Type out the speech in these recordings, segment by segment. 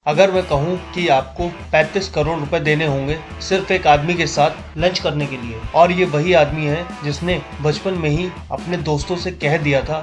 अगर मैं कहूँ कि आपको 35 करोड़ रुपए देने होंगे सिर्फ एक आदमी के साथ लंच करने के लिए, और ये वही आदमी है जिसने बचपन में ही अपने दोस्तों से कह दिया था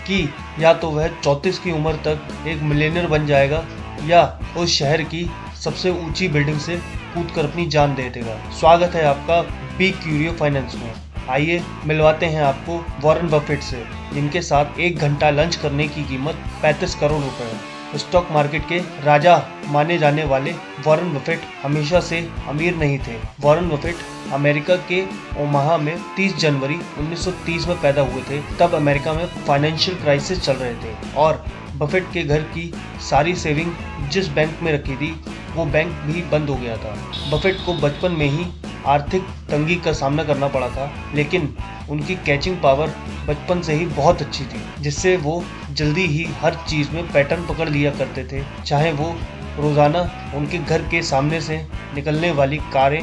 कि या तो वह 34 की उम्र तक एक मिलियनियर बन जाएगा या उस शहर की सबसे ऊंची बिल्डिंग से कूदकर अपनी जान दे देगा। स्वागत है आपका बी क्यूरियो फाइनेंस में। आइए मिलवाते हैं आपको वॉरेन बफेट से, जिनके साथ 1 घंटा लंच करने की कीमत 35 करोड़ रुपए है। स्टॉक मार्केट के राजा माने जाने वाले वॉरेन बफेट हमेशा से अमीर नहीं थे। वॉरेन बफेट अमेरिका के ओमाहा में 30 जनवरी 1930 में पैदा हुए थे। तब अमेरिका में फाइनेंशियल क्राइसिस चल रहे थे और बफेट के घर की सारी सेविंग जिस बैंक में रखी थी वो बैंक भी बंद हो गया था। बफेट को बचपन में ही आर्थिक तंगी का सामना करना पड़ा था, लेकिन उनकी कैचिंग पावर बचपन से ही बहुत अच्छी थी, जिससे वो जल्दी ही हर चीज़ में पैटर्न पकड़ लिया करते थे। चाहे वो रोज़ाना उनके घर के सामने से निकलने वाली कारें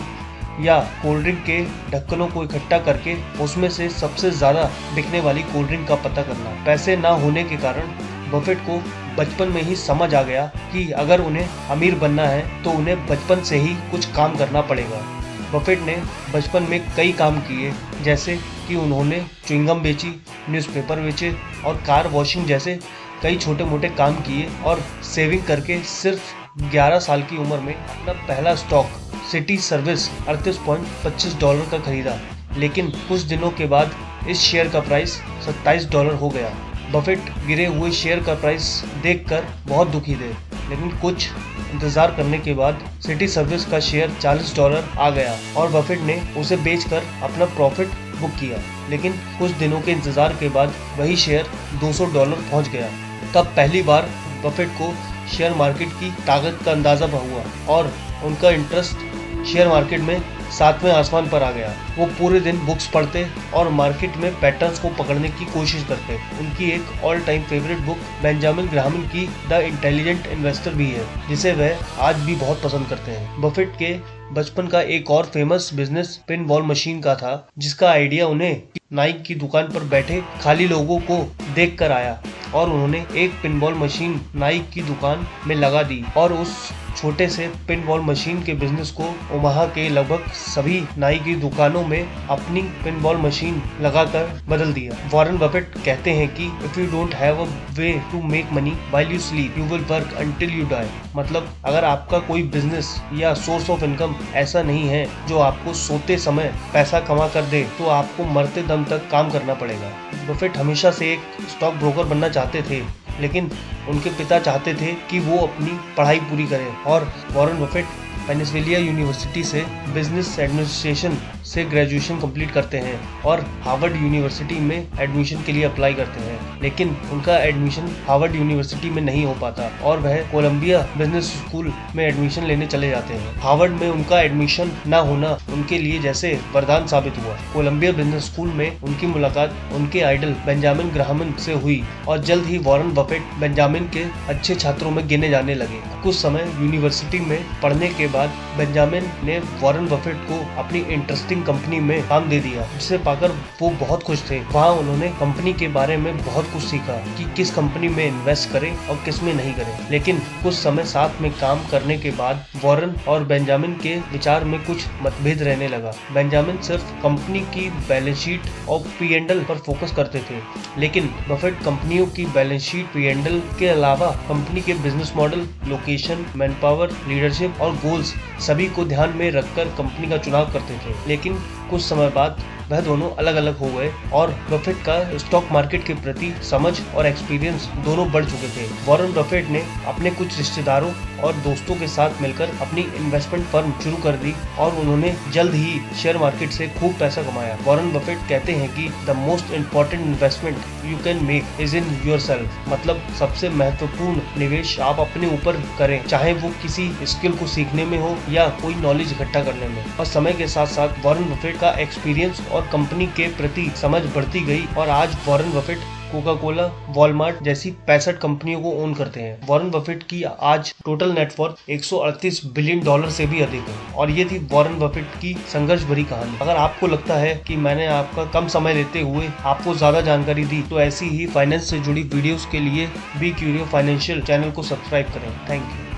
या कोल्ड ड्रिंक के ढक्कनों को इकट्ठा करके उसमें से सबसे ज़्यादा बिकने वाली कोल्ड ड्रिंक का पता करना। पैसे ना होने के कारण बफेट को बचपन में ही समझ आ गया कि अगर उन्हें अमीर बनना है तो उन्हें बचपन से ही कुछ काम करना पड़ेगा। बफेट ने बचपन में कई काम किए, जैसे कि उन्होंने च्युइंगम बेची, न्यूज़पेपर बेचे और कार वॉशिंग जैसे कई छोटे मोटे काम किए और सेविंग करके सिर्फ 11 साल की उम्र में अपना पहला स्टॉक सिटी सर्विस $38.25 का खरीदा। लेकिन कुछ दिनों के बाद इस शेयर का प्राइस $27 हो गया। बफेट गिरे हुए शेयर का प्राइस देखकर बहुत दुखी थे, लेकिन कुछ इंतज़ार करने के बाद सिटी सर्विस का शेयर $40 आ गया और बफेट ने उसे बेचकर अपना प्रॉफिट बुक किया। लेकिन कुछ दिनों के इंतज़ार के बाद वही शेयर $200 पहुंच गया। तब पहली बार बफेट को शेयर मार्केट की ताकत का अंदाज़ा हुआ और उनका इंटरेस्ट शेयर मार्केट में 7वें आसमान पर आ गया। वो पूरे दिन बुक्स पढ़ते और मार्केट में पैटर्न्स को पकड़ने की कोशिश करते। उनकी एक all time favourite book Benjamin Graham की द इंटेलिजेंट इन्वेस्टर भी है, जिसे वह आज भी बहुत पसंद करते हैं। बफेट के बचपन का एक और famous business pin ball machine का था, जिसका आइडिया उन्हें नाइक की दुकान पर बैठे खाली लोगों को देखकर आया और उन्होंने एक पिन बॉल मशीन नाइक की दुकान में लगा दी और उस छोटे से पिन बॉल मशीन के बिजनेस को ओमाहा के लगभग सभी नाई की दुकानों में अपनी पिन बॉल मशीन लगाकर बदल दिया। वॉरेन बफेट कहते हैं कि if you don't have a way to make money while you sleep you will work until you die. मतलब अगर आपका कोई बिजनेस या सोर्स ऑफ इनकम ऐसा नहीं है जो आपको सोते समय पैसा कमा कर दे, तो आपको मरते दम तक काम करना पड़ेगा। बफेट हमेशा से एक स्टॉक ब्रोकर बनना चाहते थे, लेकिन उनके पिता चाहते थे कि वो अपनी पढ़ाई पूरी करें और वॉरेन बफेट पेनिसिल्वेनिया यूनिवर्सिटी से बिजनेस एडमिनिस्ट्रेशन से ग्रेजुएशन कंप्लीट करते हैं और हार्वर्ड यूनिवर्सिटी में एडमिशन के लिए अप्लाई करते हैं, लेकिन उनका एडमिशन हार्वर्ड यूनिवर्सिटी में नहीं हो पाता और वह कोलंबिया बिजनेस स्कूल में एडमिशन लेने चले जाते हैं। हार्वर्ड में उनका एडमिशन ना होना उनके लिए जैसे वरदान साबित हुआ। कोलंबिया बिजनेस स्कूल में उनकी मुलाकात उनके आइडल बेंजामिन ग्राहम से हुई और जल्द ही वॉरेन बफेट बेंजामिन के अच्छे छात्रों में गिने जाने लगे। कुछ समय यूनिवर्सिटी में पढ़ने के बाद बेंजामिन ने वॉरेन बफेट को अपनी इंटरेस्टिंग कंपनी में काम दे दिया, जिसे पाकर वो बहुत खुश थे। वहाँ उन्होंने कंपनी के बारे में बहुत कुछ सीखा कि किस कंपनी में इन्वेस्ट करें और किस में नहीं करें। लेकिन कुछ समय साथ में काम करने के बाद वॉरेन और बेंजामिन के विचार में कुछ मतभेद रहने लगा। बेंजामिन सिर्फ कंपनी की बैलेंस शीट और P&L पर फोकस करते थे, लेकिन बफेट कंपनियों की बैलेंस शीट P&L के अलावा कंपनी के business model, location, manpower, leadership और गोल्स सभी को ध्यान में रखकर कंपनी का चुनाव करते थे। लेकिन कुछ समय बाद वह दोनों अलग अलग हो गए और बफेट का स्टॉक मार्केट के प्रति समझ और एक्सपीरियंस दोनों बढ़ चुके थे। वॉरेन बफेट ने अपने कुछ रिश्तेदारों और दोस्तों के साथ मिलकर अपनी इन्वेस्टमेंट फर्म शुरू कर दी और उन्होंने जल्द ही शेयर मार्केट से खूब पैसा कमाया। वॉरेन बफेट कहते हैं कि the most important investment you can make is in yourself. मतलब सबसे महत्वपूर्ण निवेश आप अपने ऊपर करें, चाहे वो किसी स्किल को सीखने में हो या कोई नॉलेज इकट्ठा करने में। और समय के साथ साथ वॉरेन बफेट का एक्सपीरियंस और कंपनी के प्रति समझ बढ़ती गई और आज Warren Buffett Coca Cola, Walmart जैसी 65 कंपनियों को ओन करते हैं। वॉरेन बफेट की आज टोटल नेटवर्थ $138 बिलियन से भी अधिक है। और ये थी वॉरेन बफेट की संघर्ष भरी कहानी। अगर आपको लगता है कि मैंने आपका कम समय लेते हुए आपको ज्यादा जानकारी दी, तो ऐसी ही फाइनेंस से जुड़ी वीडियोस के लिए बी क्यूरियो फाइनेंशियल चैनल को सब्सक्राइब करें। Thank you.